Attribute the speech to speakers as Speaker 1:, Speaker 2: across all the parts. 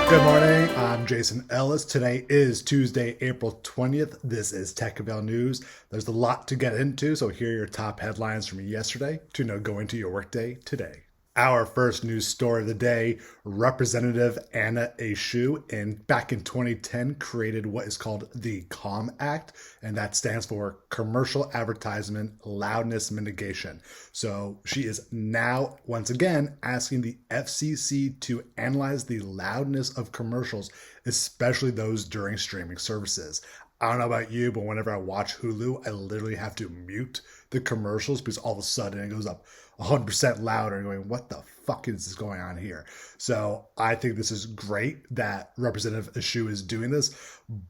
Speaker 1: Good morning, I'm Jason Ellis. Today is Tuesday, April 20th. This is Techavail News. There's a lot to get into, so here are your top headlines from yesterday to know going to your workday today. Our first news story of the day, Representative Anna Eshoo back in 2010 created what is called the COM Act, and that stands for Commercial Advertisement Loudness Mitigation. So she is now, once again, asking the FCC to analyze the loudness of commercials, especially those during streaming services. I don't know about you, but whenever I watch Hulu, I literally have to mute the commercials because all of a sudden it goes up 100% louder and going, what the fuck is this going on here? So I think this is great that Representative Eshoo is doing this.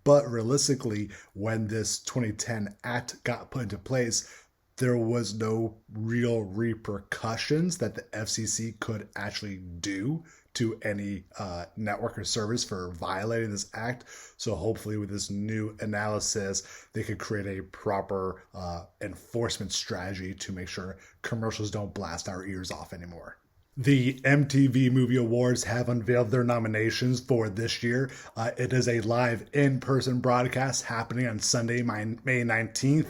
Speaker 1: But realistically, when this 2010 act got put into place, there was no real repercussions that the FCC could actually do to any network or service for violating this act. So hopefully with this new analysis, they could create a proper enforcement strategy to make sure commercials don't blast our ears off anymore. The MTV Movie Awards have unveiled their nominations for this year. It is a live in-person broadcast happening on Sunday, May 19th.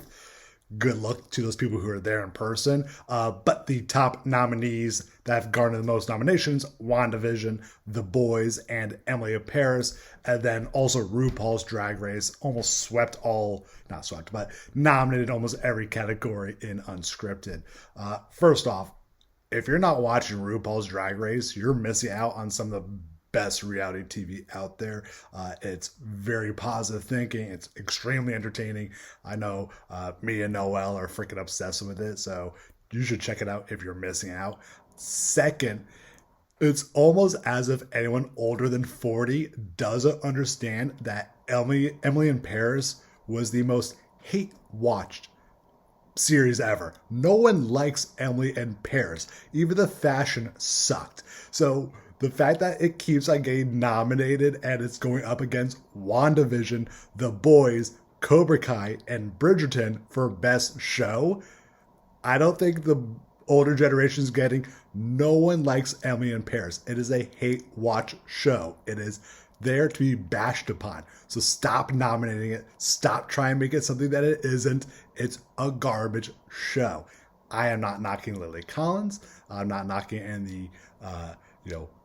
Speaker 1: Good luck to those people who are there in person. But the top nominees that have garnered the most nominations, WandaVision, The Boys, and Emily in Paris. And then also RuPaul's Drag Race almost but nominated almost every category in unscripted. First off, if you're not watching RuPaul's Drag Race, you're missing out on some of the best reality TV out there. It's very positive thinking. It's extremely entertaining. I know me and Noel are freaking obsessed with it, so you should check it out if you're missing out. Second, it's almost as if anyone older than 40 doesn't understand that Emily in Paris was the most hate-watched series ever. No one likes Emily in Paris. Even the fashion sucked. So the fact that it keeps on getting nominated and it's going up against WandaVision, The Boys, Cobra Kai, and Bridgerton for Best Show, I don't think the older generation is getting. No one likes Emily in Paris. It is a hate watch show. It is there to be bashed upon. So stop nominating it. Stop trying to make it something that it isn't. It's a garbage show. I am not knocking Lily Collins. I'm not knocking any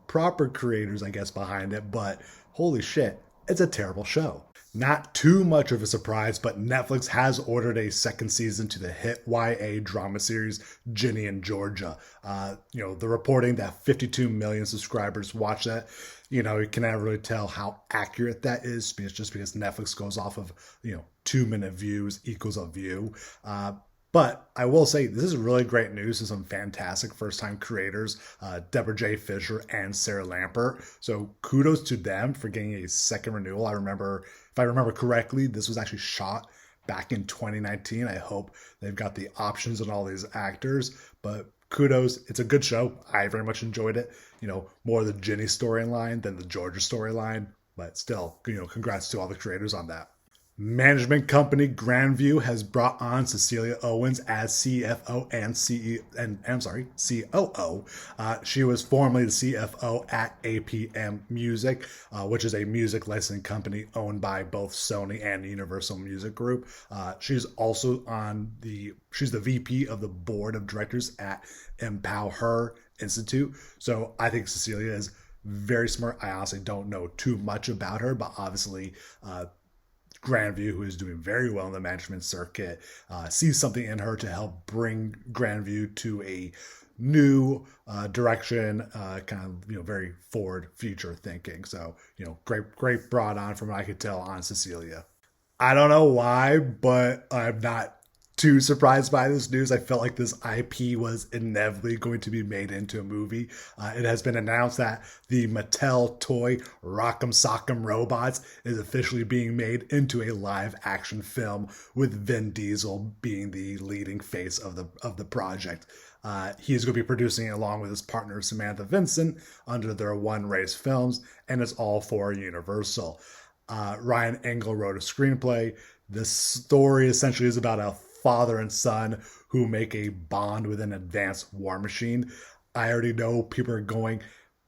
Speaker 1: proper creators, I guess, behind it, but holy shit, it's a terrible show. Not too much of a surprise, but Netflix has ordered a second season to the hit YA drama series Ginny and Georgia. The reporting that 52 million subscribers watch that, you can never really tell how accurate that is, just because Netflix goes off of 2-minute views equals a view. But I will say this is really great news to some fantastic first-time creators, Deborah J. Fisher and Sarah Lampert. So kudos to them for getting a second renewal. If I remember correctly, this was actually shot back in 2019. I hope they've got the options on all these actors. But kudos, it's a good show. I very much enjoyed it. More the Ginny storyline than the Georgia storyline. But still, congrats to all the creators on that. Management company Grandview has brought on Cecilia Owens as CFO and COO. She was formerly the CFO at APM Music, which is a music licensing company owned by both Sony and Universal Music Group. She's the VP of the board of directors at Empower Institute. So I think Cecilia is very smart. I honestly don't know too much about her, but obviously, Grandview, who is doing very well in the management circuit, sees something in her to help bring Grandview to a new direction, very forward future thinking. So, great brought on from what I could tell on Cecilia. I don't know why, but I'm not too surprised by this news. I felt like this IP was inevitably going to be made into a movie. It has been announced that the Mattel toy Rockem Sockem robots is officially being made into a live action film, with Vin Diesel being the leading face of the project. He's going to be producing it along with his partner Samantha Vincent under their One Race Films, and it's all for Universal. Ryan Engel wrote a screenplay. This story essentially is about a father and son who make a bond with an advanced war machine. I already know people are going,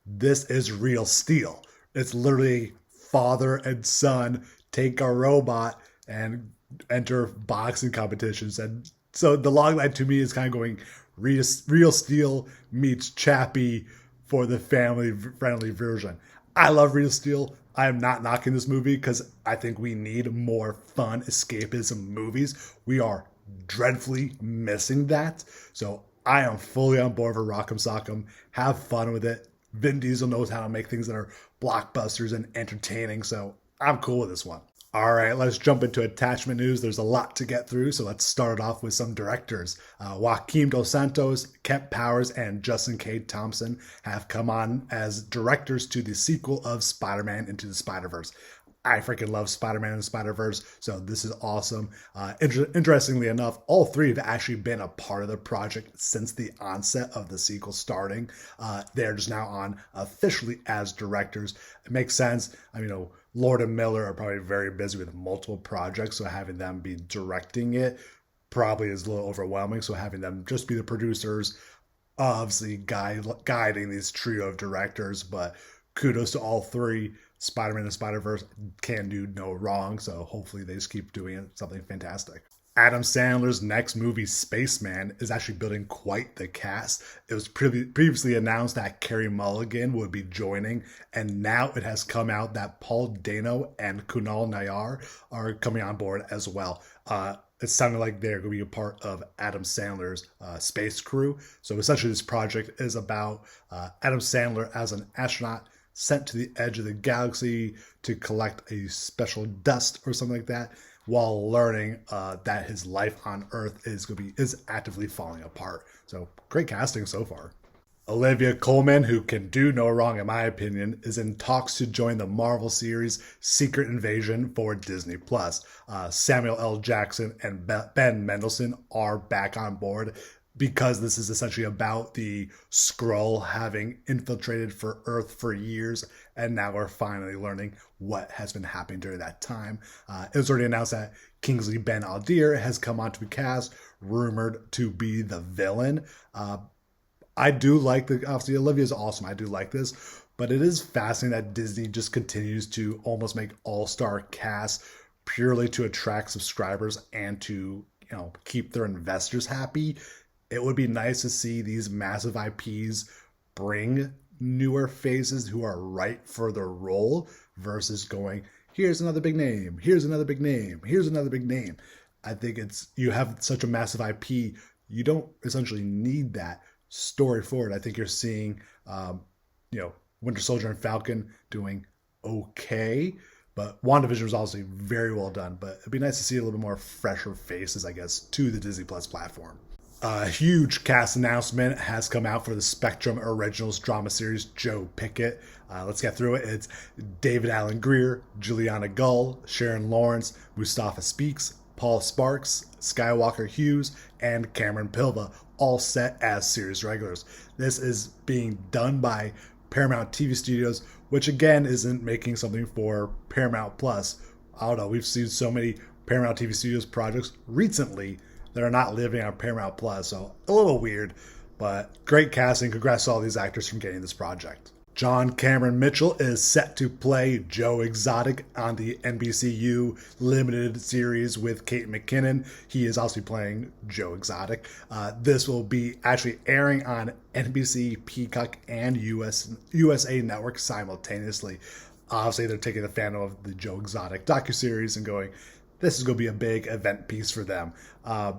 Speaker 1: this is real steel. It's literally father and son take a robot and enter boxing competitions. And so the log line to me is kind of going Real Steel meets Chappie for the family friendly version. I love Real Steel. I am not knocking this movie because I think we need more fun escapism movies. We are dreadfully missing that. So I am fully on board for Rockem Sockem. Have fun with it. Vin Diesel knows how to make things that are blockbusters and entertaining, so I'm cool with this one. All right, let's jump into attachment news. There's a lot to get through, so let's start it off with some directors. Joaquim Dos Santos, Kent Powers, and Justin K. Thompson have come on as directors to the sequel of Spider-Man Into the Spider-Verse. I freaking love Spider-Man and Spider-Verse, so this is awesome. Interestingly enough, all three have actually been a part of the project since the onset of the sequel starting. They're just now on officially as directors. It makes sense. I mean, Lord and Miller are probably very busy with multiple projects, so having them be directing it probably is a little overwhelming. So having them just be the producers, obviously guiding this trio of directors, but kudos to all three. Spider-Man and Spider-Verse can do no wrong, so hopefully they just keep doing something fantastic. Adam Sandler's next movie, Spaceman, is actually building quite the cast. It was previously announced that Carey Mulligan would be joining, and now it has come out that Paul Dano and Kunal Nayyar are coming on board as well. It sounded like they're going to be a part of Adam Sandler's space crew. So essentially this project is about Adam Sandler as an astronaut sent to the edge of the galaxy to collect a special dust or something like that, while learning that his life on Earth is actively falling apart. So great casting so far. Olivia Colman, who can do no wrong in my opinion, is in talks to join the Marvel series Secret Invasion for Disney+. Samuel L. Jackson and Ben Mendelsohn are back on board, because this is essentially about the Skrull having infiltrated for Earth for years, and now we're finally learning what has been happening during that time. It was already announced that Kingsley Ben-Adir has come onto the cast, rumored to be the villain. I do like obviously Olivia's awesome. I do like this, but it is fascinating that Disney just continues to almost make all-star casts purely to attract subscribers and to, keep their investors happy. It would be nice to see these massive IPs bring newer faces who are right for the role versus going, here's another big name, here's another big name, here's another big name. I think you have such a massive IP, you don't essentially need that story forward. I think you're seeing, Winter Soldier and Falcon doing okay, but WandaVision was obviously very well done. But it'd be nice to see a little bit more fresher faces, I guess, to the Disney Plus platform. A huge cast announcement has come out for the Spectrum Originals drama series Joe Pickett. Let's get through it. It's David Alan Grier, Juliana Gull, Sharon Lawrence, Mustafa Speaks, Paul Sparks, Skywalker Hughes, and Cameron Pilva, all set as series regulars. This is being done by Paramount TV Studios, which again isn't making something for Paramount Plus. I don't know, we've seen so many Paramount TV Studios projects recently that are not living on Paramount Plus, so a little weird, but great casting. Congrats to all these actors from getting this project. John Cameron Mitchell is set to play Joe Exotic on the NBCU limited series with Kate McKinnon. He is also playing Joe Exotic. This will be actually airing on NBC, Peacock, and USA Network simultaneously. Obviously, they're taking the fandom of the Joe Exotic docuseries and going, this is going to be a big event piece for them. I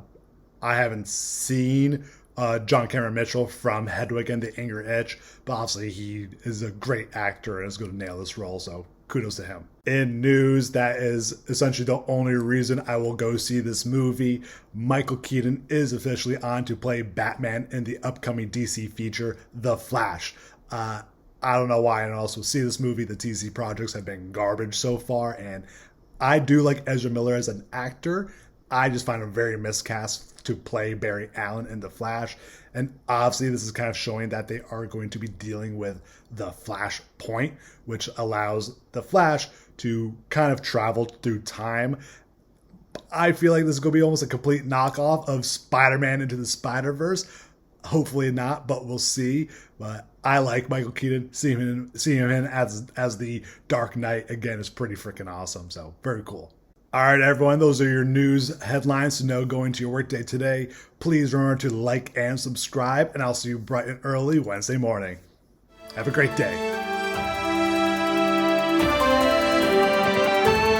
Speaker 1: haven't seen John Cameron Mitchell from Hedwig and the Angry Inch, but obviously he is a great actor and is going to nail this role, so kudos to him. In news that is essentially the only reason I will go see this movie, Michael Keaton is officially on to play Batman in the upcoming DC feature, The Flash. I don't know why I don't also see this movie. The DC projects have been garbage so far, and I do like Ezra Miller as an actor. I just find him very miscast to play Barry Allen in The Flash. And obviously this is kind of showing that they are going to be dealing with the Flash point, which allows the Flash to kind of travel through time. I feel like this is going to be almost a complete knockoff of Spider-Man Into the Spider-Verse. Hopefully not, but we'll see. But I like Michael Keaton. Seeing him in as the Dark Knight again is pretty freaking awesome. So very cool. All right, everyone, those are your news headlines to know going to your workday today. Please remember to like and subscribe, and I'll see you bright and early Wednesday morning. Have a great day.